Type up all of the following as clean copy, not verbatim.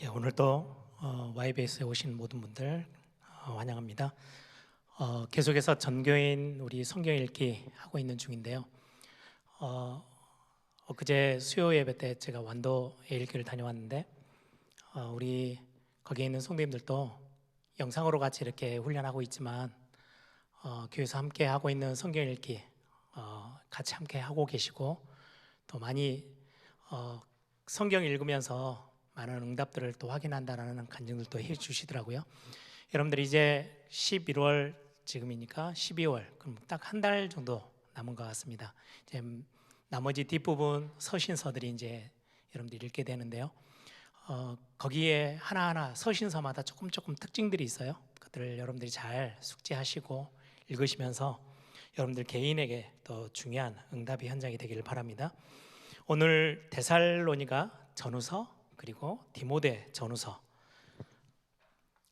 오늘도 YBS에 오신 모든 분들 환영합니다. 계속해서 전교인 우리 성경 읽기 하고 있는 중인데요. 엊그제 수요 예배 때 제가 완도 읽기를 다녀왔는데 우리 거기에 있는 성도님들도 영상으로 같이 이렇게 훈련하고 있지만 교회에서 함께 하고 있는 성경 읽기 같이 함께 하고 계시고 또 많이 성경 읽으면서 많은 응답들을 또 확인한다라는 간증들도 해주시더라고요. 여러분들 이제 11월 지금이니까 12월 그럼 딱 한 달 정도 남은 것 같습니다. 이제 나머지 뒷부분 서신서들이 이제 여러분들이 읽게 되는데요. 거기에 하나하나 서신서마다 조금 특징들이 있어요. 그것들을 여러분들이 잘 숙지하시고 읽으시면서 여러분들 개인에게 더 중요한 응답의 현장이 되기를 바랍니다. 오늘 데살로니가 전후서 그리고 디모데 전후서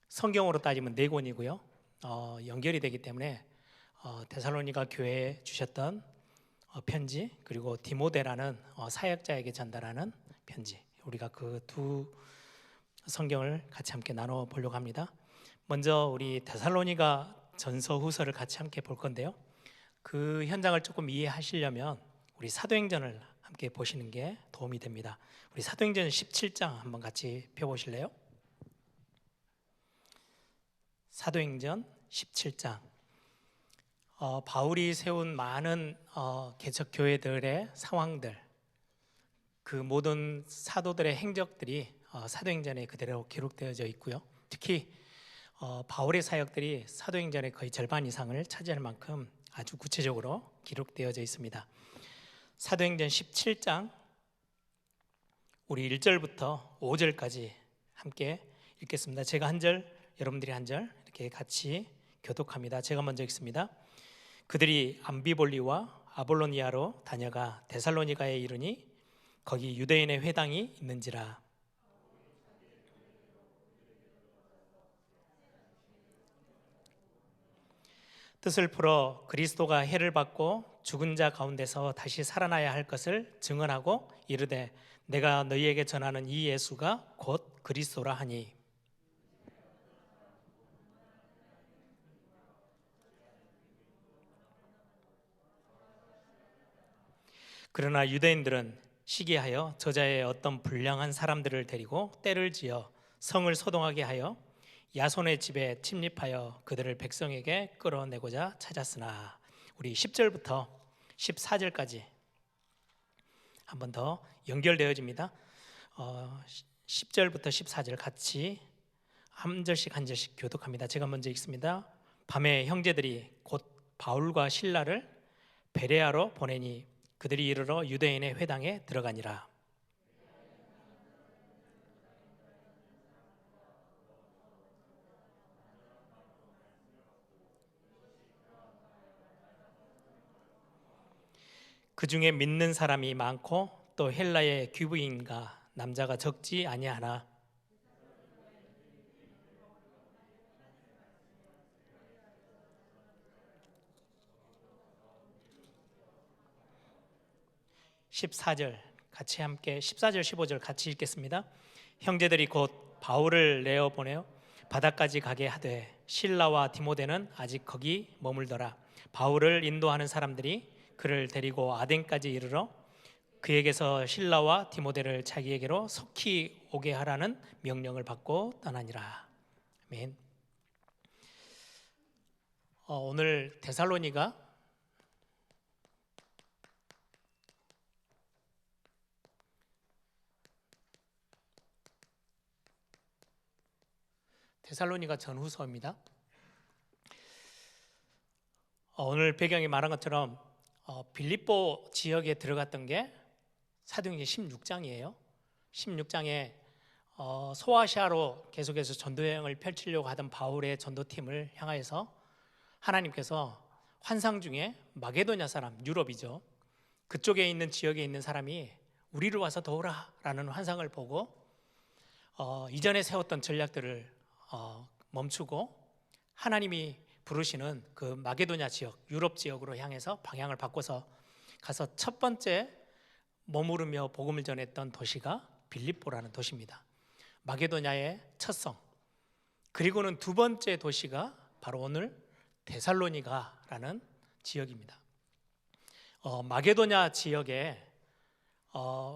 성경으로 따지면 4권이고요. 연결이 되기 때문에 데살로니가 교회에 주셨던 편지 그리고 디모데라는 사역자에게 전달하는 편지, 우리가 그 두 성경을 같이 함께 나눠 보려고 합니다. 먼저 우리 데살로니가 전서 후서를 같이 함께 볼 건데요. 그 현장을 조금 이해하시려면 우리 사도행전을 함께 보시는 게 도움이 됩니다. 우리 사도행전 17장 한번 같이 펴보실래요? 사도행전 17장. 바울이 세운 많은 개척 교회들의 상황들, 그 모든 사도들의 행적들이 사도행전에 그대로 기록되어져 있고요. 특히 바울의 사역들이 사도행전의 거의 절반 이상을 차지할 만큼 아주 구체적으로 기록되어져 있습니다. 사도행전 17장 우리 1절부터 5절까지 함께 읽겠습니다. 제가 한 절, 여러분들이 한 절 이렇게 같이 교독합니다. 제가 먼저 읽습니다. 그들이 암비볼리와 아볼로니아로 다녀가 데살로니가에 이르니 거기 유대인의 회당이 있는지라. 뜻을 풀어 그리스도가 해를 받고 죽은 자 가운데서 다시 살아나야 할 것을 증언하고 이르되 내가 너희에게 전하는 이 예수가 곧 그리스도라 하니. 그러나 유대인들은 시기하여 저자의 어떤 불량한 사람들을 데리고 때를 지어 성을 소동하게 하여 야손의 집에 침입하여 그들을 백성에게 끌어내고자 찾았으나. 우리 10절부터 14절까지 한 번 더 연결되어집니다. 10절부터 14절 같이 한 절씩 교독합니다. 제가 먼저 읽습니다. 밤에 형제들이 곧 바울과 실라를 베레아로 보내니 그들이 이르러 유대인의 회당에 들어가니라. 그 중에 믿는 사람이 많고 또 헬라의 귀부인과 남자가 적지 아니하나. (14절) 같이 함께 14절 15절 같이 읽겠습니다. 형제들이 곧 바울을 내어 보내어 바다까지 가게 하되 실라와 디모데는 아직 거기 머물더라. 바울을 인도하는 사람들이 그를 데리고 아덴까지 이르러 그에게서 실라와 디모데를 자기에게로 속히 오게 하라는 명령을 받고 떠나니라. 아멘. 오늘 데살로니가 전후서입니다. 오늘 배경이 말한 것처럼 빌립보 지역에 들어갔던 게 사도행전 16장이에요. 16장에 소아시아로 계속해서 전도여행을 펼치려고 하던 바울의 전도팀을 향하여서 하나님께서 환상 중에 마게도냐 사람, 유럽이죠, 그쪽에 있는 지역에 있는 사람이 우리를 와서 도우라 라는 환상을 보고 이전에 세웠던 전략들을 멈추고 하나님이 부르시는 그 마게도냐 지역, 유럽 지역으로 향해서 방향을 바꿔서 가서 첫 번째 머무르며 복음을 전했던 도시가 빌립보라는 도시입니다. 마게도냐의 첫 성, 그리고는 두 번째 도시가 바로 오늘 데살로니가라는 지역입니다. 마게도냐 지역에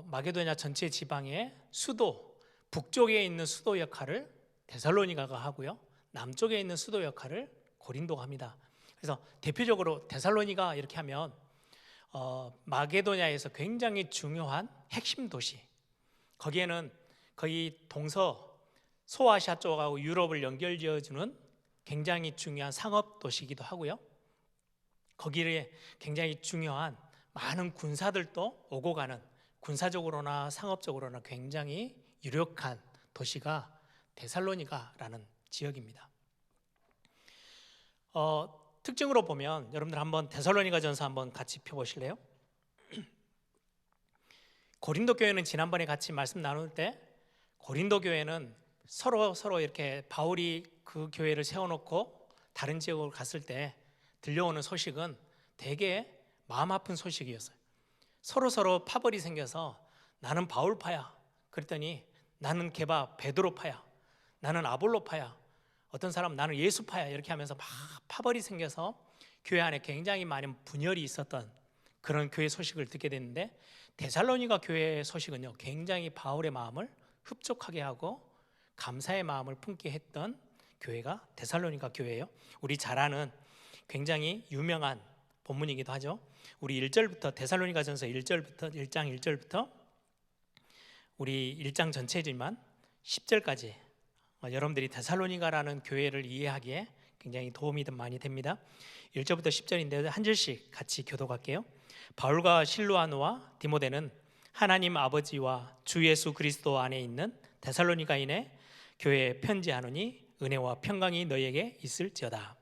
마게도냐 전체 지방의 수도, 북쪽에 있는 수도 역할을 데살로니가가 하고요, 남쪽에 있는 수도 역할을 고린도가 합니다. 그래서 대표적으로 데살로니가 이렇게 하면 마게도냐에서 굉장히 중요한 핵심 도시, 거기에는 거의 소아시아 쪽하고 유럽을 연결지어주는 굉장히 중요한 상업 도시이기도 하고요, 거기에 굉장히 중요한 많은 군사들도 오고 가는, 군사적으로나 상업적으로나 굉장히 유력한 도시가 데살로니가라는 지역입니다. 특징으로 보면 여러분들 한번 데살로니가전서 한번 같이 펴보실래요? 고린도 교회는 지난번에 같이 말씀 나눌 때 고린도 교회는 서로 이렇게 바울이 그 교회를 세워놓고 다른 지역으로 갔을 때 들려오는 소식은 되게 마음 아픈 소식이었어요. 서로 파벌이 생겨서 나는 바울파야, 그랬더니 나는 게바 베드로파야, 나는 아볼로파야, 어떤 사람은 나는 예수파야, 이렇게 하면서 막 파벌이 생겨서 교회 안에 굉장히 많은 분열이 있었던 그런 교회 소식을 듣게 됐는데, 데살로니가 교회의 소식은요 굉장히 바울의 마음을 흡족하게 하고 감사의 마음을 품게 했던 교회가 데살로니가 교회예요. 우리 잘 아는 굉장히 유명한 본문이기도 하죠. 우리 1절부터 데살로니가전서 1장 1절부터 우리 1장 전체지만 10절까지 여러분들이 데살로니가라는 교회를 이해하기에 굉장히 도움이 많이 됩니다. 1절부터 10절인데 한 절씩 같이 교독할게요. 바울과 실루아노와 디모데는 하나님 아버지와 주 예수 그리스도 안에 있는 데살로니가인의 교회에 편지하노니 은혜와 평강이 너희에게 있을지어다.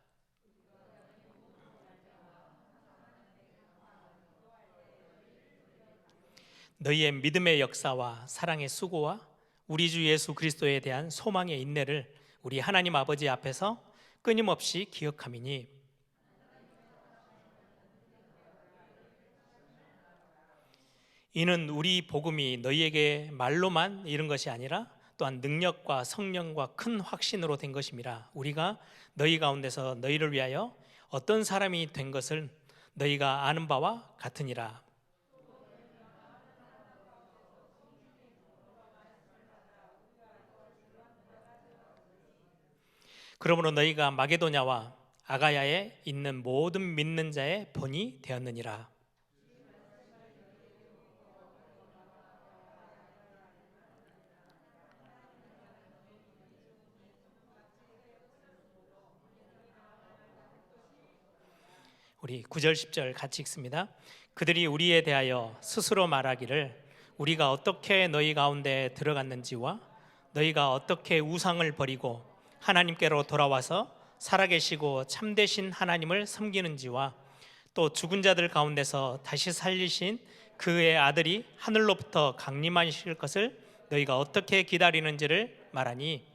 너희의 믿음의 역사와 사랑의 수고와 우리 주 예수 그리스도에 대한 소망의 인내를 우리 하나님 아버지 앞에서 끊임없이 기억함이니, 이는 우리 복음이 너희에게 말로만 이른 것이 아니라 또한 능력과 성령과 큰 확신으로 된 것임이라. 우리가 너희 가운데서 너희를 위하여 어떤 사람이 된 것을 너희가 아는 바와 같으니라. 그러므로 너희가 마게도냐와 아가야에 있는 모든 믿는 자의 본이 되었느니라. 우리 9절 10절 같이 읽습니다. 그들이 우리에 대하여 스스로 말하기를 우리가 어떻게 너희 가운데 들어갔는지와 너희가 어떻게 우상을 버리고 하나님께로 돌아와서 살아계시고 참되신 하나님을 섬기는지와 또 죽은 자들 가운데서 다시 살리신 그의 아들이 하늘로부터 강림하실 것을 너희가 어떻게 기다리는지를 말하니,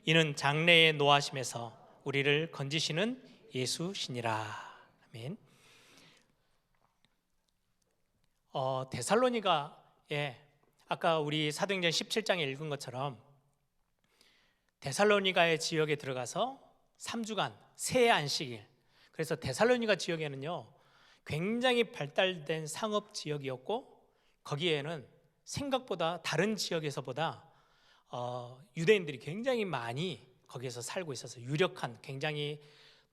이는 장래의 노하심에서 우리를 건지시는 예수시니라. 아멘. 데살로니가에 아까 우리 사도행전 17장에 읽은 것처럼 데살로니가의 지역에 들어가서 3주간 새 안식일, 그래서 데살로니가 지역에는요 굉장히 발달된 상업 지역이었고, 거기에는 생각보다 다른 지역에서보다 유대인들이 굉장히 많이 거기에서 살고 있어서 유력한, 굉장히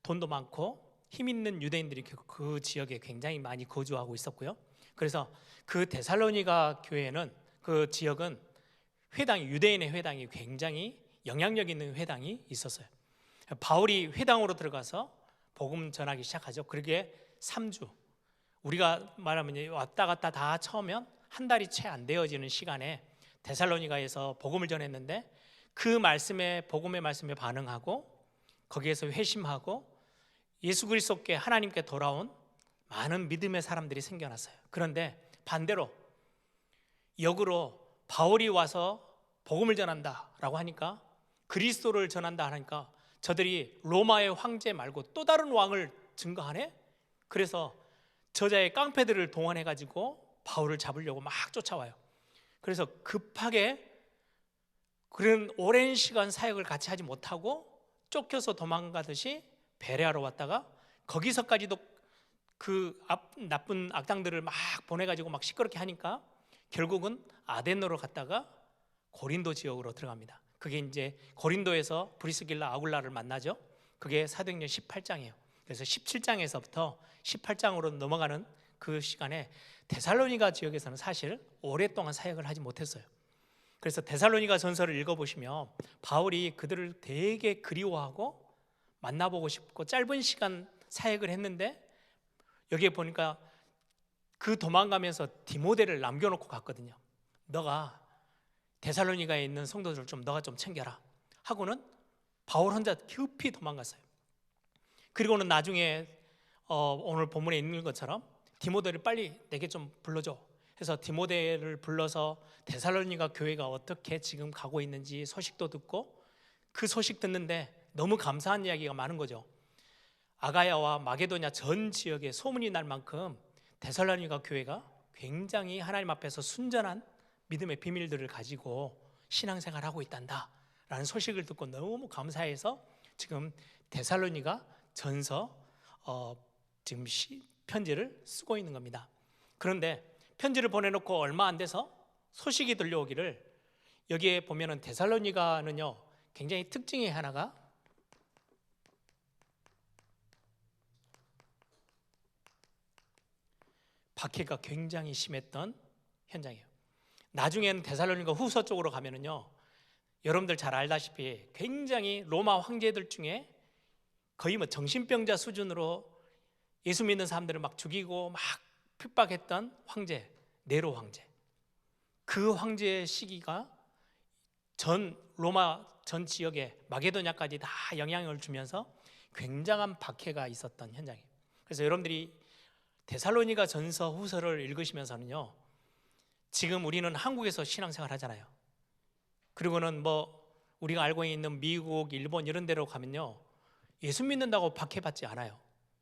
돈도 많고 힘 있는 유대인들이 그 지역에 굉장히 많이 거주하고 있었고요. 그래서 그 데살로니가 교회는, 그 지역은 회당이, 유대인의 회당이 굉장히 영향력 있는 회당이 있었어요. 바울이 회당으로 들어가서 복음 전하기 시작하죠. 그러게 3주, 우리가 말하면 왔다 갔다 다 처음엔 한 달이 채 안 되어지는 시간에 데살로니가에서 복음을 전했는데, 그 말씀에, 복음의 말씀에 반응하고 거기에서 회심하고 예수 그리스도께, 하나님께 돌아온 많은 믿음의 사람들이 생겨났어요. 그런데 반대로 역으로 바울이 와서 복음을 전한다라고 하니까, 그리스도를 전한다 하니까 저들이 로마의 황제 말고 또 다른 왕을 증거하네? 그래서 저자의 깡패들을 동원해 가지고 바울을 잡으려고 막 쫓아와요. 그래서 급하게 그런 오랜 시간 사역을 같이 하지 못하고 쫓겨서 도망가듯이 베레아로 왔다가 거기서까지도 그 나쁜 악당들을 막 보내가지고 막 시끄럽게 하니까 결국은 아덴으로 갔다가 고린도 지역으로 들어갑니다. 그게 이제 고린도에서 브리스길라 아굴라를 만나죠. 그게 사도행전 18장이에요. 그래서 17장에서부터 18장으로 넘어가는 그 시간에 데살로니가 지역에서는 사실 오랫동안 사역을 하지 못했어요. 그래서 데살로니가 전서를 읽어보시면 바울이 그들을 되게 그리워하고 만나보고 싶고 짧은 시간 사역을 했는데 여기에 보니까 그 도망가면서 디모데를 남겨놓고 갔거든요. 너가 데살로니가에 있는 성도들 좀 너가 좀 챙겨라 하고는 바울 혼자 급히 도망갔어요. 그리고는 나중에 오늘 본문에 있는 것처럼 디모데를 빨리 내게 좀 불러줘 해서 디모데를 불러서 데살로니가 교회가 어떻게 지금 가고 있는지 소식도 듣고 그 소식 듣는데 너무 감사한 이야기가 많은 거죠. 아가야와 마게도냐 전 지역에 소문이 날 만큼 데살로니가 교회가 굉장히 하나님 앞에서 순전한 믿음의 비밀들을 가지고 신앙생활을 하고 있단다 라는 소식을 듣고 너무 감사해서 지금 데살로니가 전서 지금 편지를 쓰고 있는 겁니다. 그런데 편지를 보내놓고 얼마 안 돼서 소식이 들려오기를, 여기에 보면은 데살로니가는요 굉장히 특징이 하나가 박해가 굉장히 심했던 현장이에요. 나중에는 데살로니가 후서 쪽으로 가면은요 여러분들 잘 알다시피 굉장히 로마 황제들 중에 거의 뭐 정신병자 수준으로 예수 믿는 사람들을 막 죽이고 막 핍박했던 황제, 네로 황제. 그 황제의 시기가 전 로마 전 지역에 마게도냐까지 다 영향을 주면서 굉장한 박해가 있었던 현장이에요. 그래서 여러분들이 데살로니가 전서 후서를 읽으시면서는요 지금 우리는 한국에서 신앙생활 하잖아요. 그리고는 뭐 우리가 알고 있는 미국, 일본 이런 데로 가면요 예수 믿는다고 박해받지 않아요.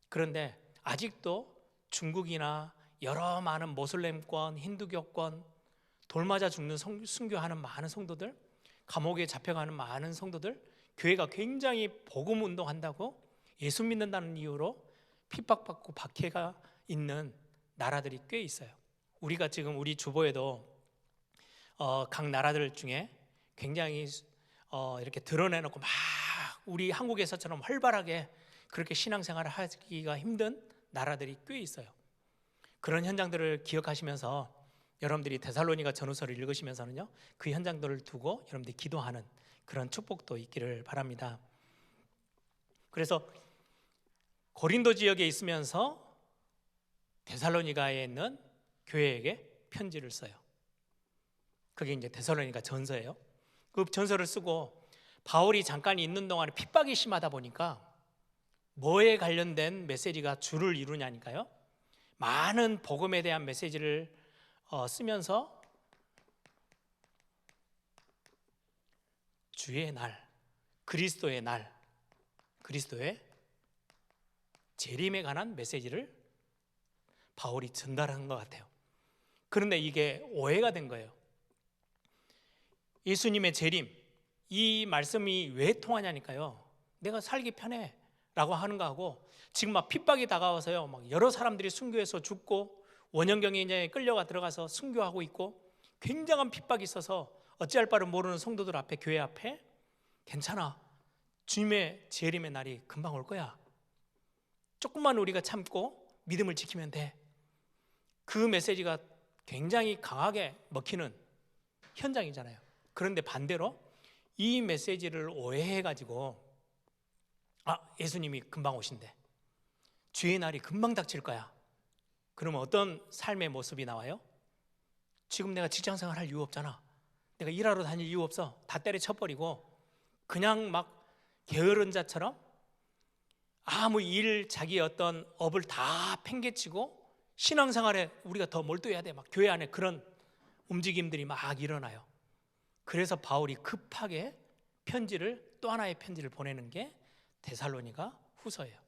그런데 아직도 중국이나 여러 많은 모슬렘권, 힌두교권, 돌 맞아 죽는 순교하는 많은 성도들, 감옥에 잡혀가는 많은 성도들, 교회가 굉장히 복음 운동한다고 예수 믿는다는 이유로 핍박받고 박해가 있는 나라들이 꽤 있어요. 우리가 지금 우리 주보에도 각 나라들 중에 굉장히 이렇게 드러내놓고 막 우리 한국에서처럼 활발하게 그렇게 신앙생활을 하기가 힘든 나라들이 꽤 있어요. 그런 현장들을 기억하시면서 여러분들이 데살로니가 전후서를 읽으시면서는요 그 현장들을 두고 여러분들이 기도하는 그런 축복도 있기를 바랍니다. 그래서 고린도 지역에 있으면서 데살로니가에 있는 교회에게 편지를 써요. 그게 이제 데살로니가 전서예요. 그 전서를 쓰고 바울이 잠깐 있는 동안에 핍박이 심하다 보니까 뭐에 관련된 메시지가 주를 이루냐니까요. 많은 복음에 대한 메시지를 쓰면서 주의 날, 그리스도의 날, 그리스도의 재림에 관한 메시지를 바울이 전달한 것 같아요. 그런데 이게 오해가 된 거예요. 예수님의 재림, 이 말씀이 왜 통하냐니까요. 내가 살기 편해 라고 하는 거하고 지금 막 핍박이 다가와서요 막 여러 사람들이 순교해서 죽고 원형경에 이제 끌려가 들어가서 순교하고 있고 굉장한 핍박이 있어서 어찌할 바를 모르는 성도들 앞에, 교회 앞에 괜찮아, 주님의 재림의 날이 금방 올 거야, 조금만 우리가 참고 믿음을 지키면 돼, 그 메시지가 굉장히 강하게 먹히는 현장이잖아요. 그런데 반대로 이 메시지를 오해해가지고 예수님이 금방 오신대, 주의 날이 금방 닥칠 거야. 그러면 어떤 삶의 모습이 나와요? 지금 내가 직장생활 할 이유 없잖아, 내가 일하러 다닐 이유 없어, 다 때려쳐버리고 그냥 막 게으른 자처럼 아무 일, 자기의 어떤 업을 다 팽개치고 신앙생활에 우리가 더 몰두해야 돼, 막 교회 안에 그런 움직임들이 막 일어나요. 그래서 바울이 급하게 또 하나의 편지를 보내는 게 데살로니가 후서예요.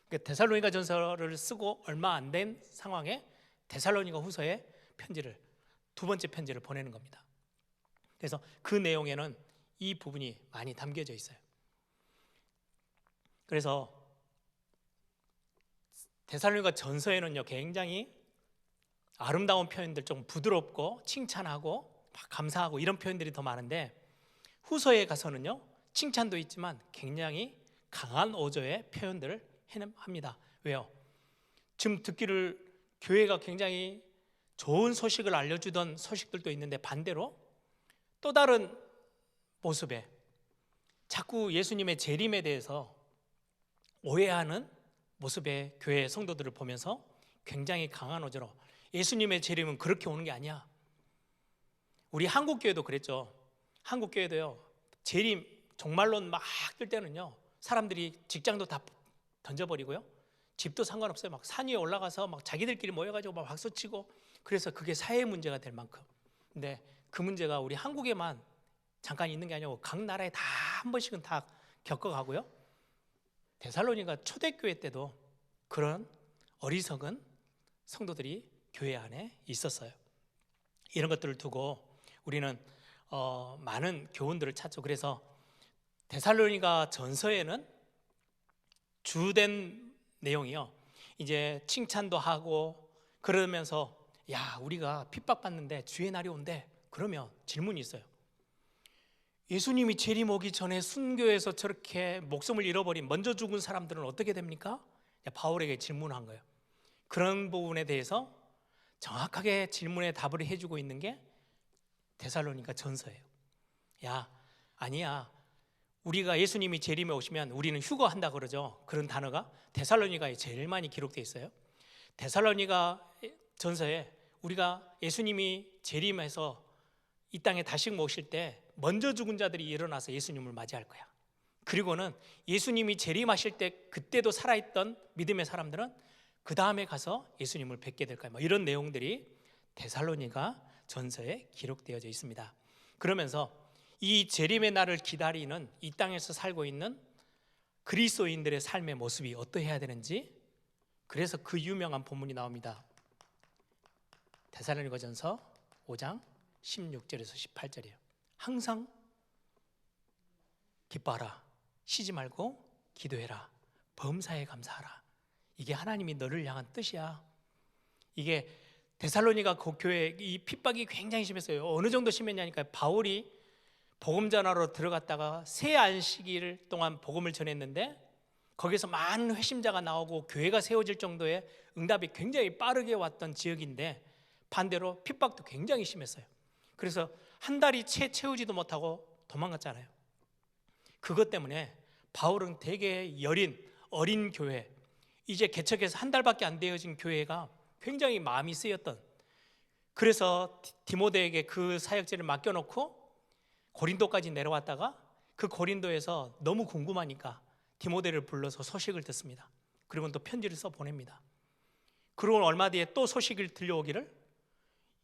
그러니까 데살로니가 전서를 쓰고 얼마 안 된 상황에 데살로니가 후서에 두 번째 편지를 보내는 겁니다. 그래서 그 내용에는 이 부분이 많이 담겨져 있어요. 그래서 데살로니가 전서에는요, 굉장히 아름다운 표현들, 좀 부드럽고 칭찬하고 막 감사하고 이런 표현들이 더 많은데, 후서에 가서는요, 칭찬도 있지만 굉장히 강한 어조의 표현들을 합니다. 왜요? 지금 듣기를 교회가 굉장히 좋은 소식을 알려주던 소식들도 있는데, 반대로 또 다른 모습에 자꾸 예수님의 재림에 대해서 오해하는 모습의 교회 성도들을 보면서 굉장히 강한 어조로 예수님의 재림은 그렇게 오는 게 아니야. 우리 한국교회도 그랬죠. 한국교회도요, 재림 종말론 막 뜰 때는요, 사람들이 직장도 다 던져버리고요, 집도 상관없어요. 막 산 위에 올라가서 막 자기들끼리 모여가지고 막 박수치고, 그래서 그게 사회 문제가 될 만큼. 근데 그 문제가 우리 한국에만 잠깐 있는 게 아니고 각 나라에 다 한 번씩은 다 겪어가고요. 데살로니가 초대교회 때도 그런 어리석은 성도들이 교회 안에 있었어요. 이런 것들을 두고 우리는 많은 교훈들을 찾죠. 그래서 데살로니가 전서에는 주된 내용이요, 이제 칭찬도 하고 그러면서, 야, 우리가 핍박받는데 주의 날이 온대. 그러면 질문이 있어요. 예수님이 재림 오기 전에 순교해서 저렇게 목숨을 잃어버린 먼저 죽은 사람들은 어떻게 됩니까? 바울에게 질문한 거예요. 그런 부분에 대해서 정확하게 질문에 답을 해주고 있는 게 데살로니가 전서예요. 야, 아니야, 우리가 예수님이 재림에 오시면 우리는 휴거한다 그러죠. 그런 단어가 데살로니가에 제일 많이 기록되어 있어요. 데살로니가 전서에 우리가 예수님이 재림해서 이 땅에 다시 모실 때 먼저 죽은 자들이 일어나서 예수님을 맞이할 거야. 그리고는 예수님이 재림하실 때 그때도 살아있던 믿음의 사람들은 그 다음에 가서 예수님을 뵙게 될 거야. 이런 내용들이 데살로니가 전서에 기록되어져 있습니다. 그러면서 이 재림의 날을 기다리는 이 땅에서 살고 있는 그리스도인들의 삶의 모습이 어떠해야 되는지, 그래서 그 유명한 본문이 나옵니다. 데살로니가전서 5장 16절에서 18절이에요. 항상 기뻐하라, 쉬지 말고 기도해라, 범사에 감사하라. 이게 하나님이 너를 향한 뜻이야. 이게 데살로니가 그 교회 이 핍박이 굉장히 심했어요. 어느 정도 심했냐니까, 바울이 복음 전하러 들어갔다가 새 안식일 동안 복음을 전했는데 거기서 많은 회심자가 나오고 교회가 세워질 정도의 응답이 굉장히 빠르게 왔던 지역인데, 반대로 핍박도 굉장히 심했어요. 그래서 한 달이 채우지도 못하고 도망갔잖아요. 그것 때문에 바울은 되게 어린 교회, 이제 개척해서 한 달밖에 안 되어진 교회가 굉장히 마음이 쓰였던, 그래서 디모데에게 그 사역지를 맡겨놓고 고린도까지 내려왔다가 그 고린도에서 너무 궁금하니까 디모데를 불러서 소식을 듣습니다. 그리고 또 편지를 써 보냅니다. 그러고 얼마 뒤에 또 소식을 들려오기를,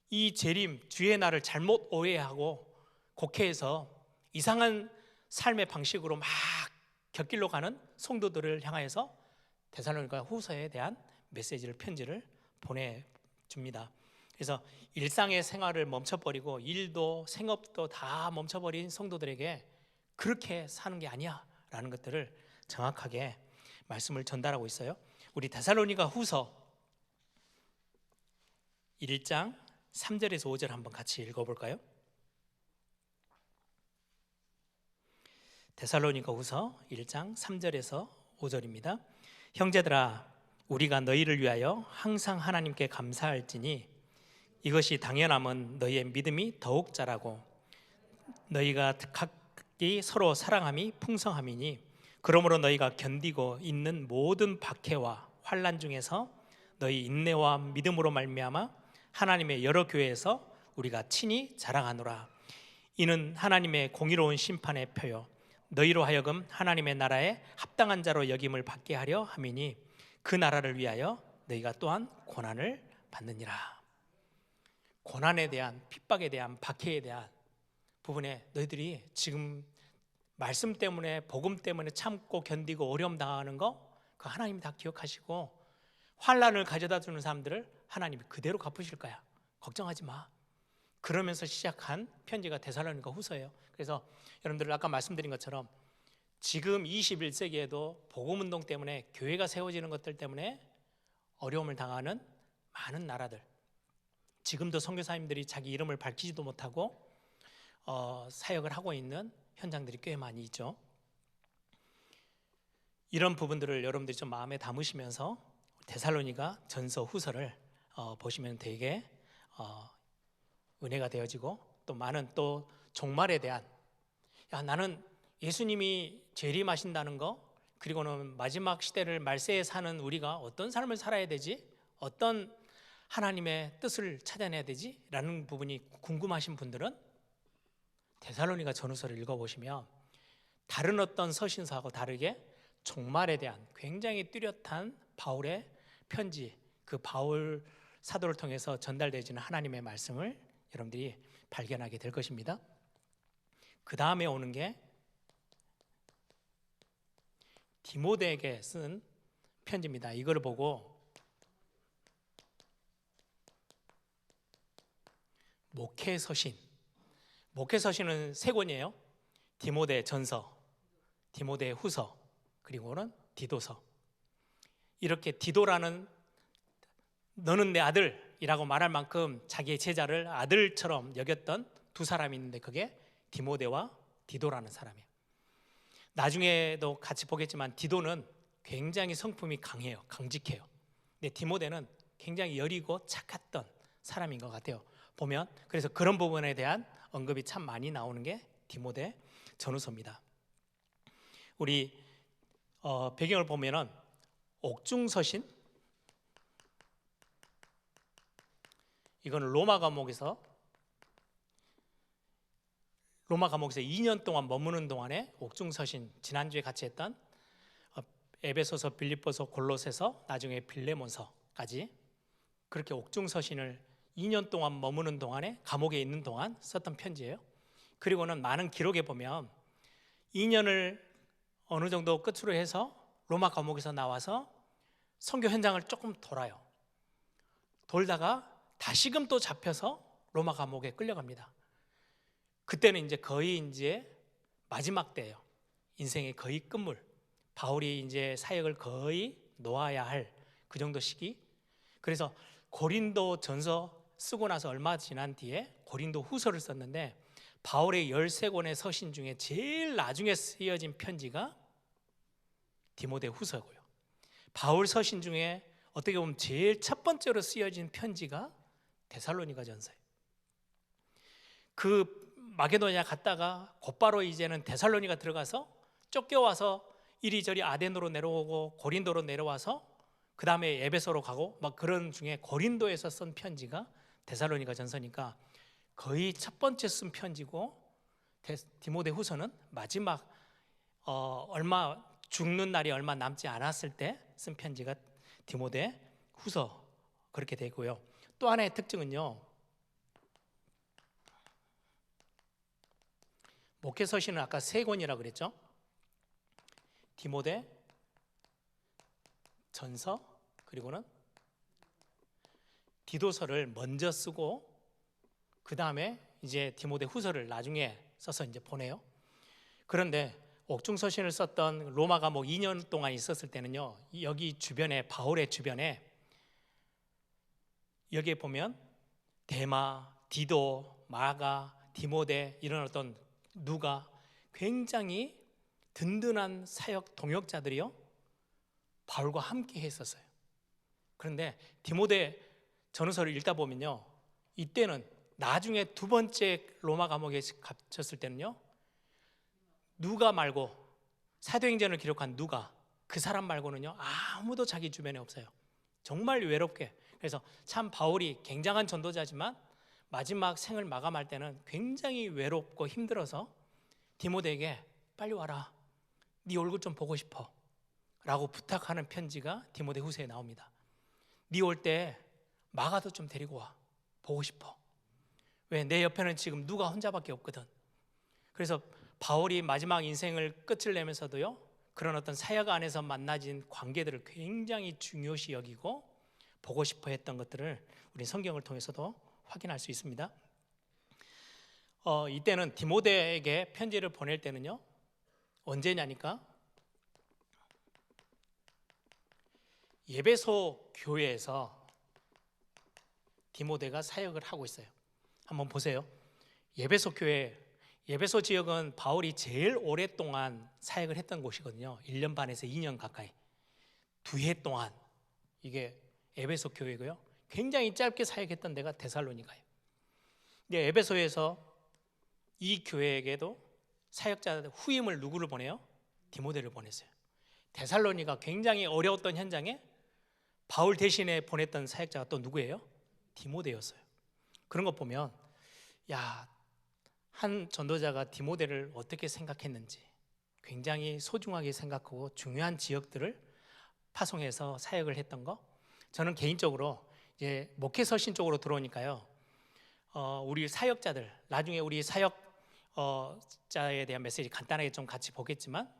이 재림 주의 날을 잘못 오해하고 곡해해서 이상한 삶의 방식으로 막 곁길로 가는 성도들을 향하여서 데살로니가 후서에 대한 메시지를, 편지를 보내줍니다. 그래서 일상의 생활을 멈춰버리고 일도 생업도 다 멈춰버린 성도들에게 그렇게 사는 게 아니야 라는 것들을 정확하게 말씀을 전달하고 있어요. 우리 데살로니가 후서 1장 3절에서 5절 한번 같이 읽어볼까요? 데살로니가 후서 1장 3절에서 5절입니다. 형제들아, 우리가 너희를 위하여 항상 하나님께 감사할지니 이것이 당연함은 너희의 믿음이 더욱 자라고 너희가 각기 서로 사랑함이 풍성함이니, 그러므로 너희가 견디고 있는 모든 박해와 환난 중에서 너희 인내와 믿음으로 말미암아 하나님의 여러 교회에서 우리가 친히 자랑하노라. 이는 하나님의 공의로운 심판의 표요 너희로 하여금 하나님의 나라에 합당한 자로 여김을 받게 하려 함이니, 그 나라를 위하여 너희가 또한 고난을 받느니라. 고난에 대한, 핍박에 대한, 박해에 대한 부분에 너희들이 지금 말씀 때문에, 복음 때문에 참고 견디고 어려움 당하는 거, 그 하나님이 다 기억하시고 환난을 가져다 주는 사람들을 하나님이 그대로 갚으실 거야. 걱정하지 마. 그러면서 시작한 편지가 데살로니가 후서예요. 그래서 여러분들 아까 말씀드린 것처럼 지금 21세기에도 복음운동 때문에 교회가 세워지는 것들 때문에 어려움을 당하는 많은 나라들, 지금도 선교사님들이 자기 이름을 밝히지도 못하고 사역을 하고 있는 현장들이 꽤 많이 있죠. 이런 부분들을 여러분들이 좀 마음에 담으시면서 데살로니가 전서 후서를 보시면 되게 은혜가 되어지고, 또 많은 또 종말에 대한, 나는 예수님이 재림하신다는 거, 그리고는 마지막 시대를 말세에 사는 우리가 어떤 삶을 살아야 되지, 어떤 하나님의 뜻을 찾아내야 되지 라는 부분이 궁금하신 분들은 데살로니가 전후서를 읽어보시면 다른 어떤 서신서하고 다르게 종말에 대한 굉장히 뚜렷한 바울의 편지, 그 바울 사도를 통해서 전달되어지는 하나님의 말씀을 여러분들이 발견하게 될 것입니다. 그 다음에 오는 게 디모데에게 쓴 편지입니다. 이걸 보고 목회서신은 세 권이에요. 디모데 전서, 디모데 후서, 그리고는 디도서. 이렇게 디도라는 너는 내 아들이라고 말할 만큼 자기의 제자를 아들처럼 여겼던 두 사람이 있는데 그게 디모데와 디도라는 사람이에요. 나중에도 같이 보겠지만 디도는 굉장히 성품이 강해요. 강직해요. 근데 디모데는 굉장히 여리고 착했던 사람인 것 같아요. 보면 그래서 그런 부분에 대한 언급이 참 많이 나오는 게 디모데 전후서입니다. 우리 배경을 보면은 옥중서신, 이거는 로마 감옥에서 2년 동안 머무는 동안에 옥중서신, 지난주에 같이 했던 에베소서, 빌립보서, 골로새서, 나중에 빌레몬서까지 그렇게 옥중서신을 2년 동안 머무는 동안에 감옥에 있는 동안 썼던 편지예요. 그리고는 많은 기록에 보면 2년을 어느 정도 끝으로 해서 로마 감옥에서 나와서 선교 현장을 조금 돌아요. 돌다가 다시금 또 잡혀서 로마 감옥에 끌려갑니다. 그때는 이제 거의 마지막 때예요. 인생의 거의 끝물. 바울이 이제 사역을 거의 놓아야 할 그 정도 시기. 그래서 고린도 전서 쓰고 나서 얼마 지난 뒤에 고린도 후서를 썼는데 바울의 13권의 서신 중에 제일 나중에 쓰여진 편지가 디모데 후서고요. 바울 서신 중에 어떻게 보면 제일 첫 번째로 쓰여진 편지가 데살로니가 전서예요. 그 마게도냐 갔다가 곧바로 이제는 데살로니가 들어가서 쫓겨와서 이리저리 아덴으로 내려오고 고린도로 내려와서 그 다음에 에베소로 가고 막 그런 중에 고린도에서 쓴 편지가 데살로니가 전서니까 거의 첫 번째 쓴 편지고, 디모데 후서는 마지막 얼마 죽는 날이 얼마 남지 않았을 때 쓴 편지가 디모데 후서 그렇게 되고요. 또 하나의 특징은요, 목회서신은 아까 세 권이라고 그랬죠. 디모데 전서, 그리고는 디도서를 먼저 쓰고 그 다음에 이제 디모데 후서를 나중에 써서 이제 보내요. 그런데 옥중서신을 썼던 로마 감옥 2년 동안 있었을 때는요, 여기 주변에, 바울의 주변에 여기에 보면 데마, 디도, 마가, 디모데 이런 어떤 누가 굉장히 든든한 사역 동역자들이요 바울과 함께 했었어요. 그런데 디모데 전후서를 읽다 보면요, 이때는 나중에 두 번째 로마 감옥에 갇혔을 때는요, 누가 말고, 사도행전을 기록한 누가, 그 사람 말고는요 아무도 자기 주변에 없어요. 정말 외롭게. 그래서 참 바울이 굉장한 전도자지만 마지막 생을 마감할 때는 굉장히 외롭고 힘들어서 디모데에게 빨리 와라, 네 얼굴 좀 보고 싶어 라고 부탁하는 편지가 디모데 후서에 나옵니다. 네 올 때 마가도 좀 데리고 와, 보고 싶어. 왜? 내 옆에는 지금 누가 혼자밖에 없거든. 그래서 바울이 마지막 인생을 끝을 내면서도요, 그런 어떤 사역 안에서 만나진 관계들을 굉장히 중요시 여기고 보고 싶어 했던 것들을 우리 성경을 통해서도 확인할 수 있습니다. 이때는 디모데에게 편지를 보낼 때는요, 언제냐니까 에베소 교회에서 디모데가 사역을 하고 있어요. 한번 보세요. 에베소 교회, 에베소 지역은 바울이 제일 오랫동안 사역을 했던 곳이거든요. 1년 반에서 2년 가까이, 2해 동안 이게 에베소 교회고요. 굉장히 짧게 사역했던 데가 데살로니가예요. 근데 에베소에서 이 교회에게도 사역자 후임을 누구를 보내요? 디모데를 보냈어요. 데살로니가 굉장히 어려웠던 현장에 바울 대신에 보냈던 사역자가 또 누구예요? 디모데였어요. 그런 거 보면 한 전도자가 디모데를 어떻게 생각했는지, 굉장히 소중하게 생각하고 중요한 지역들을 파송해서 사역을 했던 거. 저는 개인적으로 이제 목회서신 쪽으로 들어오니까요, 우리 사역자들, 나중에 우리 사역자에 대한 메시지 간단하게 좀 같이 보겠지만,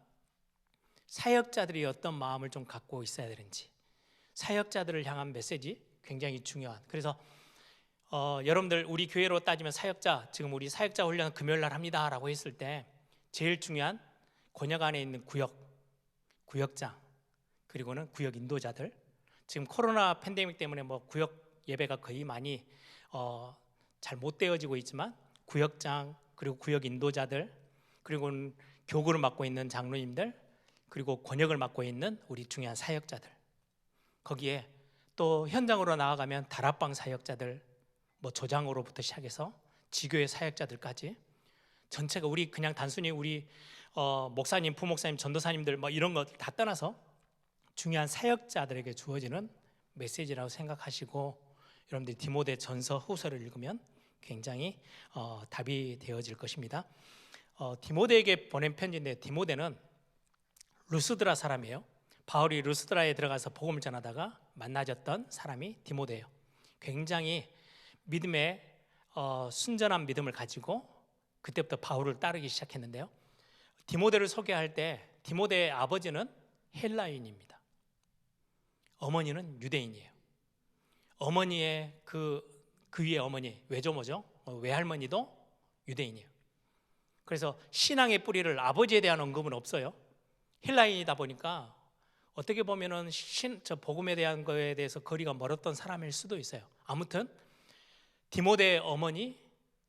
사역자들이 어떤 마음을 좀 갖고 있어야 되는지, 사역자들을 향한 메시지 굉장히 중요한. 그래서 여러분들 우리 교회로 따지면 사역자, 지금 우리 사역자 훈련 금요일 날 합니다 라고 했을 때 제일 중요한 권역 안에 있는 구역장, 그리고는 구역 인도자들. 지금 코로나 팬데믹 때문에 뭐 구역 예배가 거의 많이 잘 못 되어지고 있지만, 구역장, 그리고 구역 인도자들, 그리고는 교구를 맡고 있는 장로님들, 그리고 권역을 맡고 있는 우리 중요한 사역자들, 거기에 또 현장으로 나아가면 다락방 사역자들, 뭐 조장으로부터 시작해서 지교회 사역자들까지, 전체가 우리 그냥 단순히 우리 목사님, 부목사님, 전도사님들 뭐 이런 것 다 떠나서 중요한 사역자들에게 주어지는 메시지라고 생각하시고, 여러분들이 디모데 전서 후서를 읽으면 굉장히 답이 되어질 것입니다. 디모데에게 보낸 편지인데, 디모데는 루스드라 사람이에요. 바울이 루스드라에 들어가서 복음을 전하다가 만나졌던 사람이 디모데예요. 굉장히 믿음에 순전한 믿음을 가지고 그때부터 바울을 따르기 시작했는데요, 디모데를 소개할 때 디모데의 아버지는 헬라인입니다. 어머니는 유대인이에요. 어머니의 그 위의 어머니, 외조모죠, 외할머니도 유대인이에요. 그래서 신앙의 뿌리를, 아버지에 대한 언급은 없어요. 헬라인이다 보니까 어떻게 보면은 저 복음에 대한 거에 대해서 거리가 멀었던 사람일 수도 있어요. 아무튼 디모데의 어머니,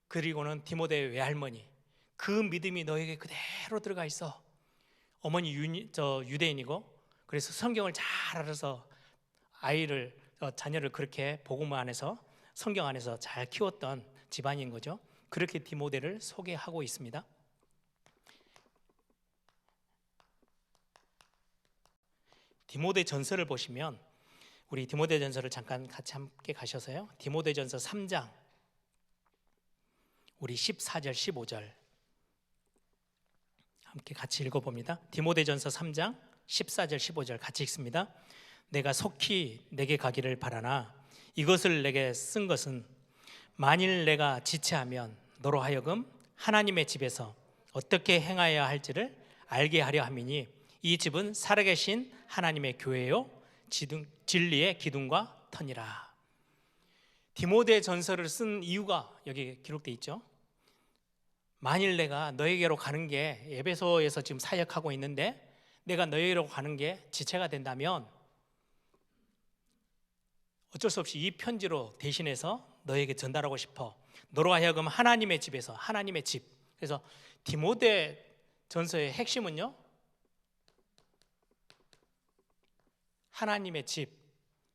그리고는 디모데의 외할머니, 그 믿음이 너에게 그대로 들어가 있어. 어머니 유대인이고, 그래서 성경을 잘 알아서 자녀를 그렇게 복음 안에서, 성경 안에서 잘 키웠던 집안인 거죠. 그렇게 디모데를 소개하고 있습니다. 디모데 전서를 보시면, 우리 디모데 전서를 잠깐 같이 함께 가셔서요, 디모데 전서 3장 우리 14절 15절 함께 같이 읽어봅니다. 디모데 전서 3장 14절 15절 같이 읽습니다. 내가 속히 내게 가기를 바라나 이것을 내게 쓴 것은 만일 내가 지체하면 너로 하여금 하나님의 집에서 어떻게 행하여야 할지를 알게 하려 함이니, 이 집은 살아계신 하나님의 교회요 진리의 기둥과 터니라. 디모데 전서를 쓴 이유가 여기 기록되어 있죠. 만일 내가 너에게로 가는 게, 에베소에서 지금 사역하고 있는데 내가 너에게로 가는 게 지체가 된다면 어쩔 수 없이 이 편지로 대신해서 너에게 전달하고 싶어. 너로 하여금 하나님의 집에서, 하나님의 집. 그래서 디모데 전서의 핵심은요, 하나님의 집,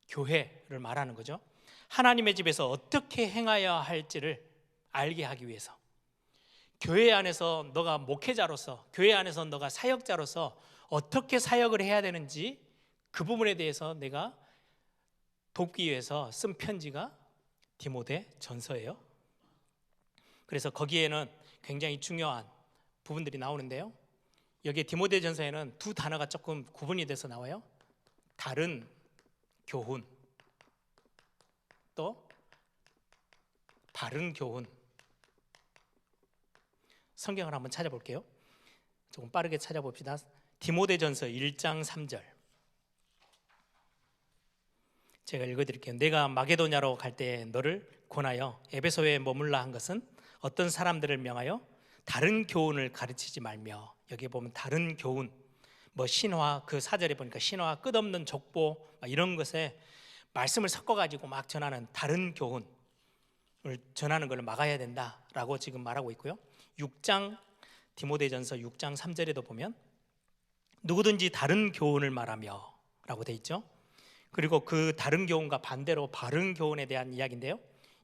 교회를 말하는 거죠. 하나님의 집에서 어떻게 행하여야 할지를 알게 하기 위해서, 교회 안에서 너가 목회자로서, 교회 안에서 너가 사역자로서 어떻게 사역을 해야 되는지, 그 부분에 대해서 내가 돕기 위해서 쓴 편지가 디모데 전서예요. 그래서 거기에는 굉장히 중요한 부분들이 나오는데요, 여기 디모데 전서에는 두 단어가 조금 구분이 돼서 나와요. 다른 교훈, 또 바른 교훈. 성경을 한번 찾아볼게요. 조금 빠르게 찾아봅시다. 디모데전서 1장 3절 제가 읽어드릴게요. 내가 마게도냐로 갈 때 너를 권하여 에베소에 머물라 한 것은 어떤 사람들을 명하여 다른 교훈을 가르치지 말며, 여기 보면 다른 교훈, 뭐 신화, 그 사절에 보니까 신화, 끝없는 족보 이런 것에 말씀을 섞어가지고 막 전하는 다른 교훈을 전하는 걸 막아야 된다라고 지금 말하고 있고요. 6장 디모데전서 6장 3절에도 보면 누구든지 다른 교훈을 말하며 라고 돼 있죠. 그리고 그 다른 교훈과 반대로 바른 교훈에 대한 이야기인데요.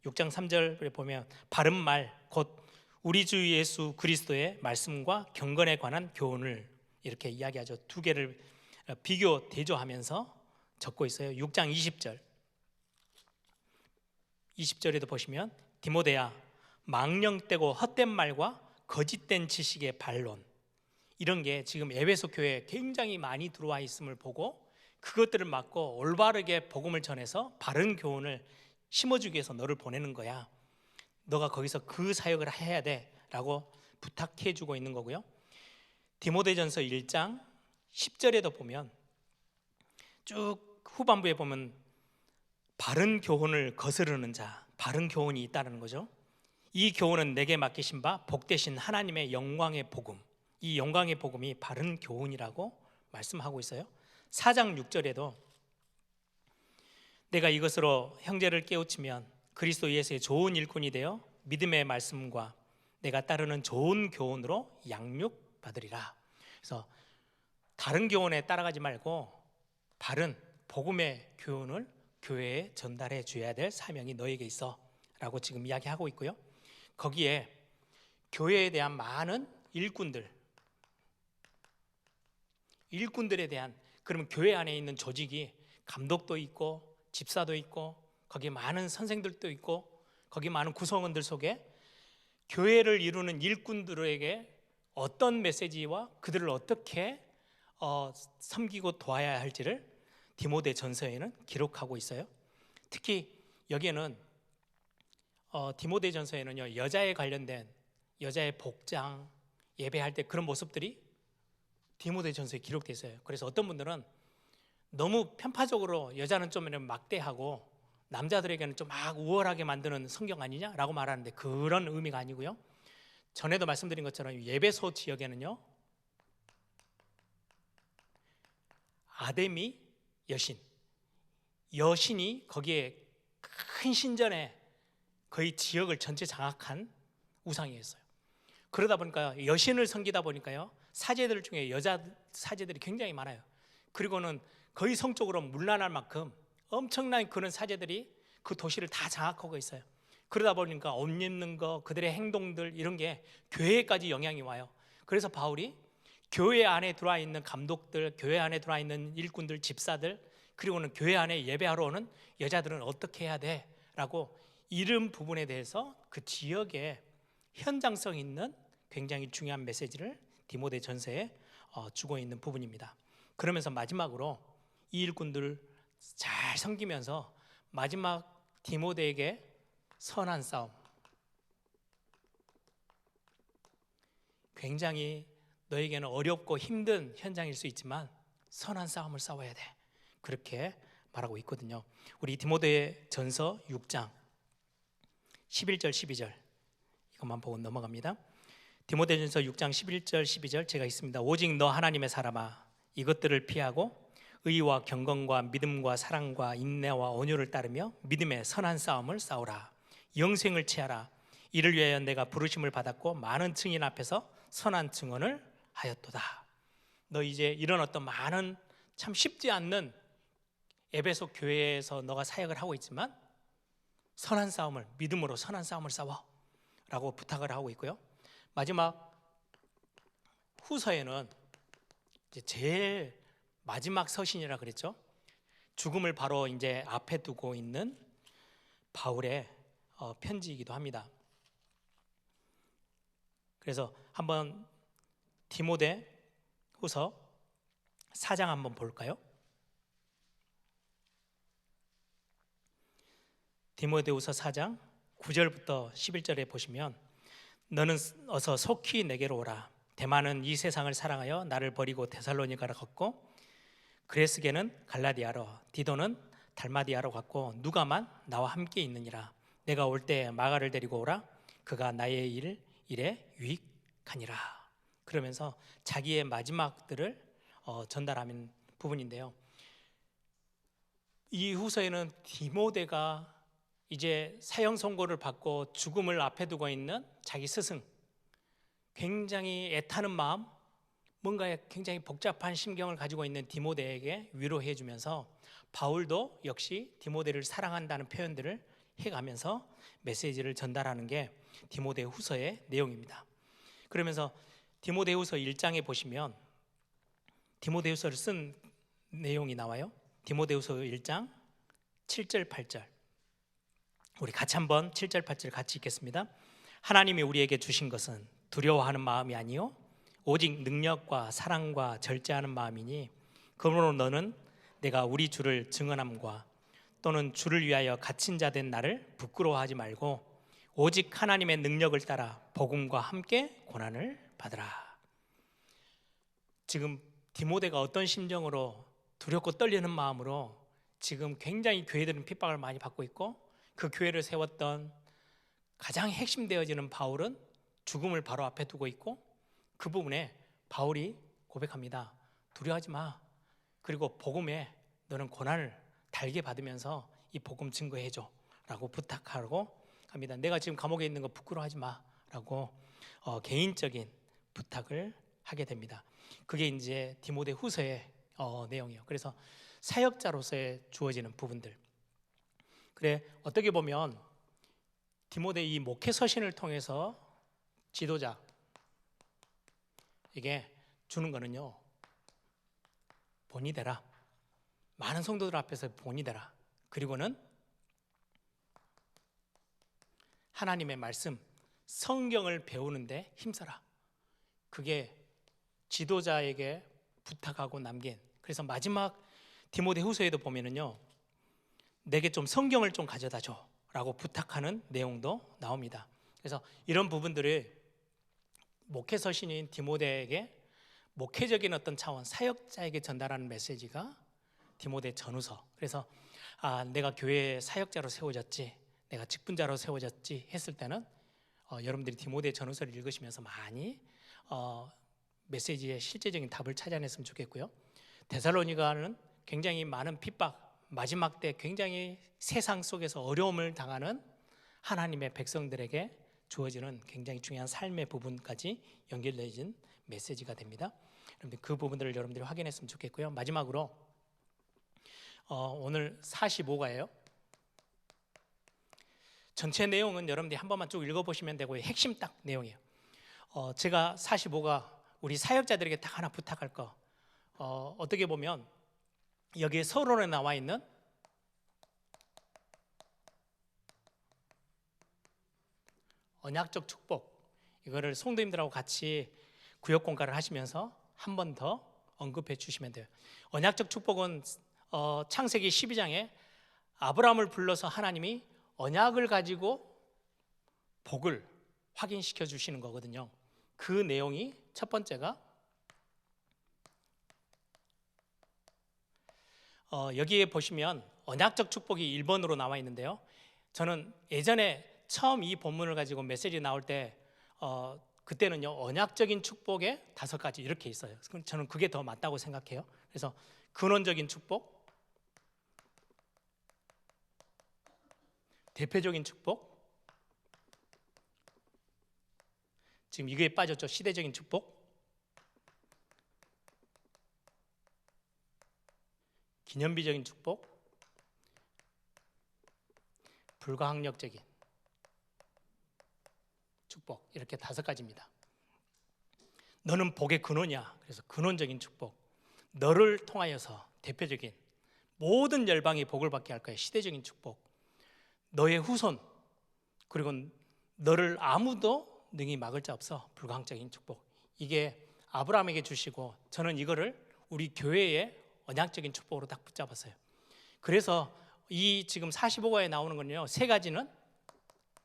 6장 3절에 보면 바른 말, 곧 우리 주 예수 그리스도의 말씀과 경건에 관한 교훈을 이렇게 이야기하죠. 두 개를 비교 대조하면서 적고 있어요. 6장 20절에도 보시면 디모데야, 망령되고 헛된 말과 거짓된 지식의 반론, 이런 게 지금 에베소 교회에 굉장히 많이 들어와 있음을 보고 그것들을 막고 올바르게 복음을 전해서 바른 교훈을 심어주기 위해서 너를 보내는 거야. 너가 거기서 그 사역을 해야 돼 라고 부탁해 주고 있는 거고요. 디모데전서 1장 10절에도 보면 쭉 후반부에 보면 바른 교훈을 거스르는 자, 바른 교훈이 있다는 거죠. 이 교훈은 내게 맡기신 바 복되신 하나님의 영광의 복음, 이 영광의 복음이 바른 교훈이라고 말씀하고 있어요. 4장 6절에도 내가 이것으로 형제를 깨우치면 그리스도 예수의 좋은 일꾼이 되어 믿음의 말씀과 내가 따르는 좋은 교훈으로 양육받으리라. 그래서 다른 교훈에 따라가지 말고 바른 복음의 교훈을 교회에 전달해 줘야 될 사명이 너에게 있어 라고 지금 이야기하고 있고요. 거기에 교회에 대한 많은 일꾼들에 대한, 그러면 교회 안에 있는 조직이 감독도 있고 집사도 있고 거기에 많은 선생들도 있고 거기 많은 구성원들 속에 교회를 이루는 일꾼들에게 어떤 메시지와 그들을 어떻게 섬기고 도와야 할지를 디모데 전서에는 기록하고 있어요. 특히 여기에는 디모데 전서에는요, 여자에 관련된 여자의 복장, 예배할 때 그런 모습들이 디모데 전서에 기록되어 있어요. 그래서 어떤 분들은 너무 편파적으로 여자는 좀 막대하고 남자들에게는 좀 막 우월하게 만드는 성경 아니냐라고 말하는데 그런 의미가 아니고요. 전에도 말씀드린 것처럼 예배소 지역에는요, 아데미 여신이 거기에 큰 신전에 거의 지역을 전체 장악한 우상이었어요. 그러다 보니까 여신을 섬기다 보니까요, 사제들 중에 여자 사제들이 굉장히 많아요. 그리고는 거의 성적으로 문란할 만큼 엄청난 그런 사제들이 그 도시를 다 장악하고 있어요. 그러다 보니까 옷 입는 거, 그들의 행동들 이런 게 교회까지 영향이 와요. 그래서 바울이 교회 안에 들어와 있는 감독들, 교회 안에 들어와 있는 일꾼들, 집사들, 그리고는 교회 안에 예배하러 오는 여자들은 어떻게 해야 돼? 라고 이런 부분에 대해서 그 지역에 현장성 있는 굉장히 중요한 메시지를 디모데 전서에 주고 있는 부분입니다. 그러면서 마지막으로 이 일꾼들 잘 섬기면서 마지막 디모데에게 선한 싸움, 굉장히 너에게는 어렵고 힘든 현장일 수 있지만 선한 싸움을 싸워야 돼, 그렇게 말하고 있거든요. 우리 디모데 전서 6장 11절 12절 이것만 보고 넘어갑니다. 디모데전서 6장 11절 12절 제가 읽습니다. 오직 너 하나님의 사람아, 이것들을 피하고 의와 경건과 믿음과 사랑과 인내와 온유를 따르며 믿음의 선한 싸움을 싸우라. 영생을 취하라. 이를 위하여 내가 부르심을 받았고 많은 증인 앞에서 선한 증언을 하였도다. 너 이제 이런 어떤 많은 참 쉽지 않는 에베소 교회에서 너가 사역을 하고 있지만 선한 싸움을, 믿음으로 선한 싸움을 싸워 라고 부탁을 하고 있고요. 마지막 후서에는 이제 제일 마지막 서신이라 그랬죠. 죽음을 바로 이제 앞에 두고 있는 바울의 편지이기도 합니다. 그래서 한번 디모데 후서 4장 한번 볼까요? 디모데 후서 4장 9절부터 11절에 보시면 너는 어서 속히 내게로 오라. 데마는 이 세상을 사랑하여 나를 버리고 데살로니가로 갔고 그레스게는 갈라디아로, 디도는 달마디아로 갔고 누가만 나와 함께 있느니라. 내가 올 때 마가를 데리고 오라. 그가 나의 일에 유익하니라. 그러면서 자기의 마지막들을 전달하는 부분인데요. 이 후서에는 디모데가 이제 사형 선고를 받고 죽음을 앞에 두고 있는 자기 스승, 굉장히 애타는 마음, 뭔가 굉장히 복잡한 심경을 가지고 있는 디모데에게 위로해 주면서 바울도 역시 디모데를 사랑한다는 표현들을 해가면서 메시지를 전달하는 게 디모데 후서의 내용입니다. 그러면서 디모데 후서 1장에 보시면 디모데 후서를 쓴 내용이 나와요. 디모데 후서 1장 7절 8절, 우리 같이 한번 7절 8절 같이 읽겠습니다. 하나님이 우리에게 주신 것은 두려워하는 마음이 아니요 오직 능력과 사랑과 절제하는 마음이니 그러므로 너는 내가 우리 주를 증언함과 또는 주를 위하여 갇힌 자 된 나를 부끄러워하지 말고 오직 하나님의 능력을 따라 복음과 함께 고난을 받으라. 지금 디모데가 어떤 심정으로 두렵고 떨리는 마음으로 지금 굉장히 교회들은 핍박을 많이 받고 있고 그 교회를 세웠던 가장 핵심되어지는 바울은 죽음을 바로 앞에 두고 있고 그 부분에 바울이 고백합니다. 두려워하지 마. 그리고 복음에 너는 고난을 달게 받으면서 이 복음 증거해줘 라고 부탁하고 합니다. 내가 지금 감옥에 있는 거 부끄러워하지 마 라고 개인적인 부탁을 하게 됩니다. 그게 이제 디모데 후서의 내용이에요. 그래서 사역자로서의 주어지는 부분들. 그래, 어떻게 보면 디모데 이 목회 서신을 통해서 지도자 이게 주는 거는요, 본이 되라. 많은 성도들 앞에서 본이 되라. 그리고는 하나님의 말씀, 성경을 배우는데 힘써라. 그게 지도자에게 부탁하고 남긴. 그래서 마지막 디모데 후서에도 보면은요, 내게 좀 성경을 좀 가져다 줘 라고 부탁하는 내용도 나옵니다. 그래서 이런 부분들을 목회 서신인 디모데에게 목회적인 어떤 차원, 사역자에게 전달하는 메시지가 디모데 전후서. 그래서 내가 교회의 사역자로 세워졌지, 내가 직분자로 세워졌지 했을 때는 여러분들이 디모데 전후서를 읽으시면서 많이 메시지의 실제적인 답을 찾아냈으면 좋겠고요. 데살로니가는 굉장히 많은 핍박, 마지막 때 굉장히 세상 속에서 어려움을 당하는 하나님의 백성들에게 주어지는 굉장히 중요한 삶의 부분까지 연결되어진 메시지가 됩니다. 여러분들 그 부분들을 여러분들이 확인했으면 좋겠고요. 마지막으로 오늘 45가예요. 전체 내용은 여러분들이 한 번만 쭉 읽어보시면 되고요. 핵심 딱 내용이에요. 제가 45가 우리 사역자들에게 딱 하나 부탁할 거, 어떻게 보면 여기에 서론에 나와 있는 언약적 축복, 이거를 성도님들하고 같이 구역 공과를 하시면서 한 번 더 언급해 주시면 돼요. 언약적 축복은 창세기 12장에 아브라함을 불러서 하나님이 언약을 가지고 복을 확인시켜 주시는 거거든요. 그 내용이 첫 번째가 여기에 보시면 언약적 축복이 1번으로 나와 있는데요. 저는 예전에 처음 이 본문을 가지고 메시지 나올 때 그때는요, 언약적인 축복의 5가지 이렇게 있어요. 저는 그게 더 맞다고 생각해요. 그래서 근원적인 축복, 대표적인 축복, 지금 이게 빠졌죠. 시대적인 축복, 기념비적인 축복, 불가항력적인 축복, 이렇게 5가지입니다. 너는 복의 근원이야. 그래서 근원적인 축복, 너를 통하여서 대표적인 모든 열방이 복을 받게 할 거야. 시대적인 축복, 너의 후손, 그리고 너를 아무도 능히 막을 자 없어. 불가항적인 축복. 이게 아브라함에게 주시고 저는 이거를 우리 교회의 언약적인 축복으로 딱 붙잡았어요. 그래서 이 지금 45과에 나오는 건요, 3가지는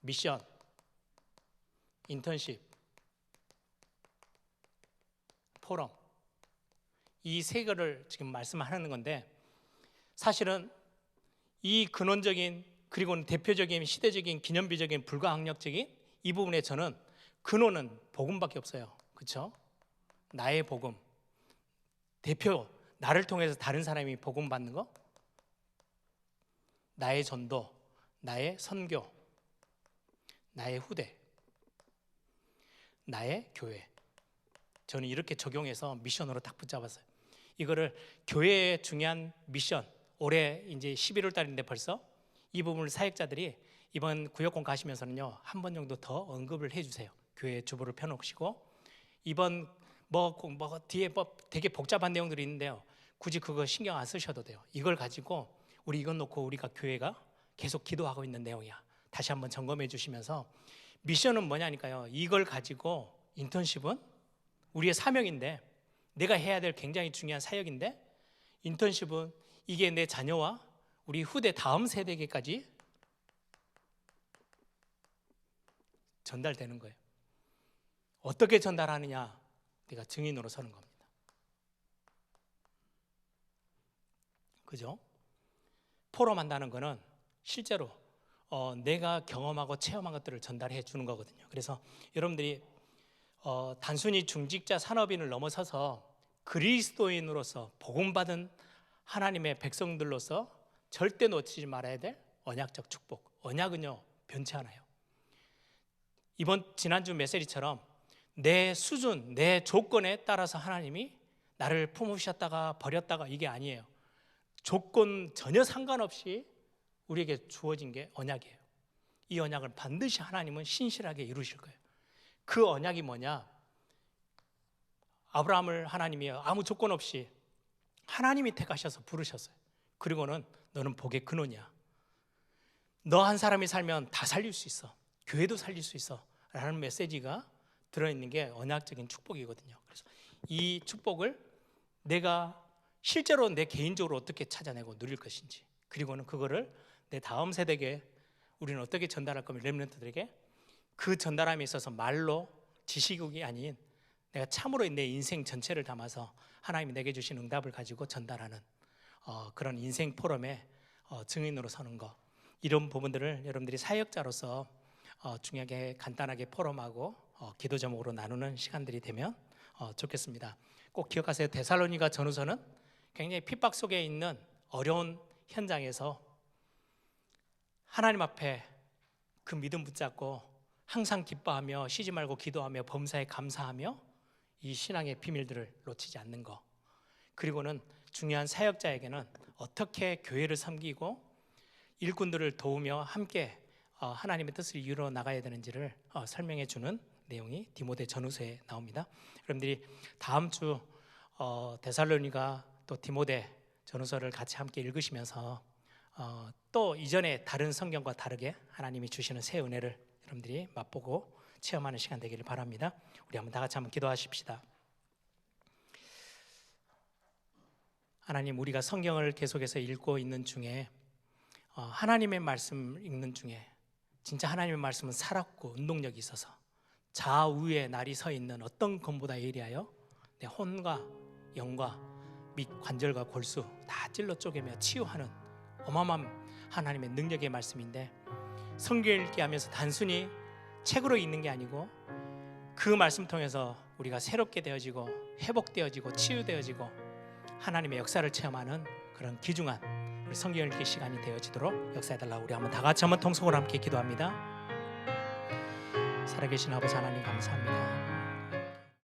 미션, 인턴십, 포럼, 이 3개를 지금 말씀하는 건데, 사실은 이 근원적인 그리고 대표적인 시대적인 기념비적인 불가항력적인 이 부분에 저는 근원은 복음밖에 없어요. 그렇죠? 나의 복음, 대표 나를 통해서 다른 사람이 복음 받는 거, 나의 전도, 나의 선교, 나의 후대, 나의 교회. 저는 이렇게 적용해서 미션으로 딱 붙잡았어요. 이거를 교회의 중요한 미션, 올해 이제 11월 달인데 벌써 이 부분을 사역자들이 이번 구역공 가시면서는요, 한 번 정도 더 언급을 해주세요. 교회 주보를 펴놓으시고, 이번 뒤에 되게 복잡한 내용들이 있는데요, 굳이 그거 신경 안 쓰셔도 돼요. 이걸 가지고 이건 놓고 우리가 교회가 계속 기도하고 있는 내용이야. 다시 한번 점검해 주시면서, 미션은 뭐냐니까요, 이걸 가지고 인턴십은 우리의 사명인데, 내가 해야 될 굉장히 중요한 사역인데, 인턴십은 이게 내 자녀와 우리 후대 다음 세대에게까지 전달되는 거예요. 어떻게 전달하느냐, 내가 증인으로 서는 겁니다. 그죠? 포럼한다는 거는 실제로 내가 경험하고 체험한 것들을 전달해 주는 거거든요. 그래서 여러분들이 단순히 중직자 산업인을 넘어서서 그리스도인으로서 복음받은 하나님의 백성들로서 절대 놓치지 말아야 될 언약적 축복. 언약은요, 변치 않아요. 지난주 메시지처럼 내 수준, 내 조건에 따라서 하나님이 나를 품으셨다가 버렸다가 이게 아니에요. 조건 전혀 상관없이 우리에게 주어진 게 언약이에요. 이 언약을 반드시 하나님은 신실하게 이루실 거예요. 그 언약이 뭐냐? 아브라함을 하나님이 아무 조건 없이 하나님이 택하셔서 부르셨어요. 그리고는 너는 복의 근원이야. 너 한 사람이 살면 다 살릴 수 있어. 교회도 살릴 수 있어. 라는 메시지가 들어있는 게 언약적인 축복이거든요. 그래서 이 축복을 내가 실제로 내 개인적으로 어떻게 찾아내고 누릴 것인지, 그리고는 그거를 내 다음 세대에게 우리는 어떻게 전달할 거면 렘넌트들에게 그 전달함에 있어서 말로 지식이 아닌 내가 참으로 내 인생 전체를 담아서 하나님이 내게 주신 응답을 가지고 전달하는 그런 인생 포럼의 증인으로 서는 거, 이런 부분들을 여러분들이 사역자로서 중요하게 간단하게 포럼하고 기도 제목으로 나누는 시간들이 되면 좋겠습니다. 꼭 기억하세요. 데살로니가 전후서는 굉장히 핍박 속에 있는 어려운 현장에서 하나님 앞에 그 믿음 붙잡고 항상 기뻐하며 쉬지 말고 기도하며 범사에 감사하며 이 신앙의 비밀들을 놓치지 않는 거, 그리고는 중요한 사역자에게는 어떻게 교회를 섬기고 일꾼들을 도우며 함께 하나님의 뜻을 이루어 나가야 되는지를 설명해 주는 내용이 디모데 전후서에 나옵니다. 여러분들이 다음 주 데살로니가 또 디모데 전후서를 같이 함께 읽으시면서 또 이전에 다른 성경과 다르게 하나님이 주시는 새 은혜를 여러분들이 맛보고 체험하는 시간 되기를 바랍니다. 우리 한번 다 같이 한번 기도하십시다. 하나님, 우리가 성경을 계속해서 읽고 있는 중에 하나님의 말씀 읽는 중에 진짜 하나님의 말씀은 살았고 운동력이 있어서 좌우에 날이 서 있는 어떤 검보다 예리하여 내 혼과 영과 및 관절과 골수 다 찔러 쪼개며 치유하는 어마어마한 하나님의 능력의 말씀인데, 성경 읽기 하면서 단순히 책으로 읽는 게 아니고 그 말씀 통해서 우리가 새롭게 되어지고 회복되어지고 치유되어지고 하나님의 역사를 체험하는 그런 귀중한 우리 성경 읽기 시간이 되어지도록 역사해달라고 우리 한번 다 같이 한번 통성으로 함께 기도합니다. 살아계신 아버지 하나님 감사합니다.